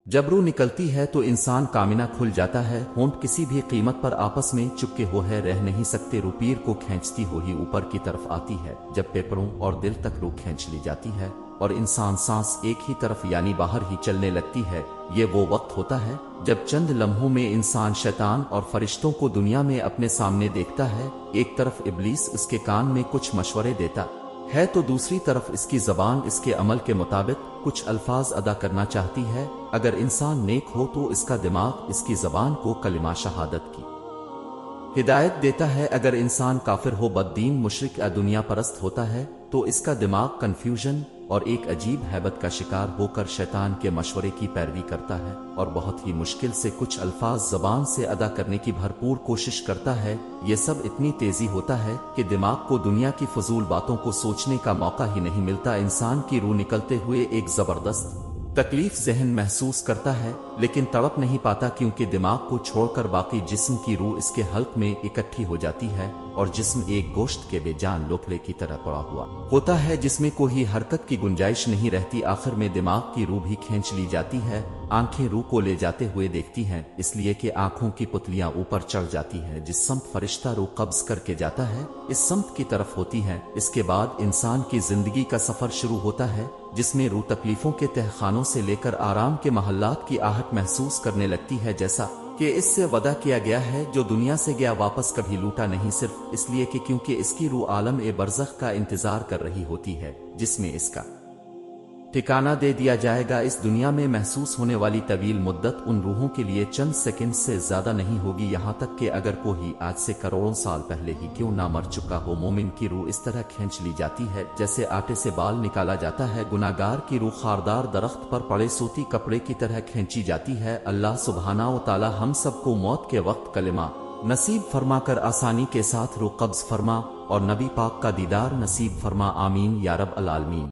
जब रूह निकलती है तो इंसान कामिना खुल जाता है। होंठ किसी भी कीमत पर आपस में चिपके हो है रह नहीं सकते। रूह पीर को खींचती हो ही ऊपर की तरफ आती है। जब फेफड़ों और दिल तक रूह खींच ली जाती है और इंसान सांस एक ही तरफ यानी बाहर ही चलने लगती है, ये वो वक्त होता है जब चंद लम्हों में इंसान शैतान और फरिश्तों को दुनिया में अपने सामने देखता है। एक तरफ इब्लीस इसके कान में कुछ मशवरे देता है तो दूसरी तरफ इसकी ज़बान इसके अमल के मुताबिक कुछ अल्फाज अदा करना चाहती है। अगर इंसान नेक हो तो इसका दिमाग इसकी ज़बान को कलिमा शहादत की हिदायत देता है। अगर इंसान काफिर हो, बददीन, मुशरिक या दुनिया परस्त होता है तो इसका दिमाग कंफ्यूजन और एक अजीब हैबत का शिकार होकर शैतान के मशवरे की पैरवी करता है और बहुत ही मुश्किल से कुछ अल्फाज ज़बान से अदा करने की भरपूर कोशिश करता है। ये सब इतनी तेजी होता है कि दिमाग को दुनिया की फजूल बातों को सोचने का मौका ही नहीं मिलता। इंसान की रूह निकलते हुए एक जबरदस्त तकलीफ ज़हन महसूस करता है लेकिन तड़प नहीं पाता, क्योंकि दिमाग को छोड़कर बाकी जिस्म की रूह इसके हल्क में इकट्ठी हो जाती है और जिस्म एक गोश्त के बेजान लोथड़े की तरह पड़ा हुआ होता है जिसमें कोई हरकत की गुंजाइश नहीं रहती। आखिर में दिमाग की रूह भी खींच ली जाती है। आंखें रूह को ले जाते हुए देखती हैं, इसलिए कि आंखों की पुतलियां ऊपर चढ़ जाती है। जिस समत फरिश्ता रूह कब्ज करके जाता है इस समत की तरफ होती है। इसके बाद इंसान की जिंदगी का सफर शुरू होता है जिसमें रूह तकलीफों के तहखानों से लेकर आराम के महल्लात की आहट महसूस करने लगती है। जैसा कि इससे वादा किया गया है, जो दुनिया से गया वापस कभी लूटा नहीं, सिर्फ इसलिए कि क्योंकि इसकी रूह आलम ए बरज़ख का इंतजार कर रही होती है जिसमें इसका ठिकाना दे दिया जाएगा। इस दुनिया में महसूस होने वाली तवील मुद्दत उन रूहों के लिए चंद सेकंड से ज्यादा नहीं होगी। यहाँ तक कि अगर कोई आज से करोड़ों साल पहले ही क्यों ना मर चुका हो, मोमिन की रूह इस तरह खींच ली जाती है जैसे आटे से बाल निकाला जाता है। गुनाहगार की रूह खारदार दरख्त पर पड़े सूती कपड़े की तरह खींची जाती है। अल्लाह सुब्हाना व तआला हम सबको मौत के वक्त कलिमा नसीब फरमाकर आसानी के साथ रूह कब्ज फरमा और नबी पाक का दीदार नसीब फरमा। आमीन या रब अल आलमीन।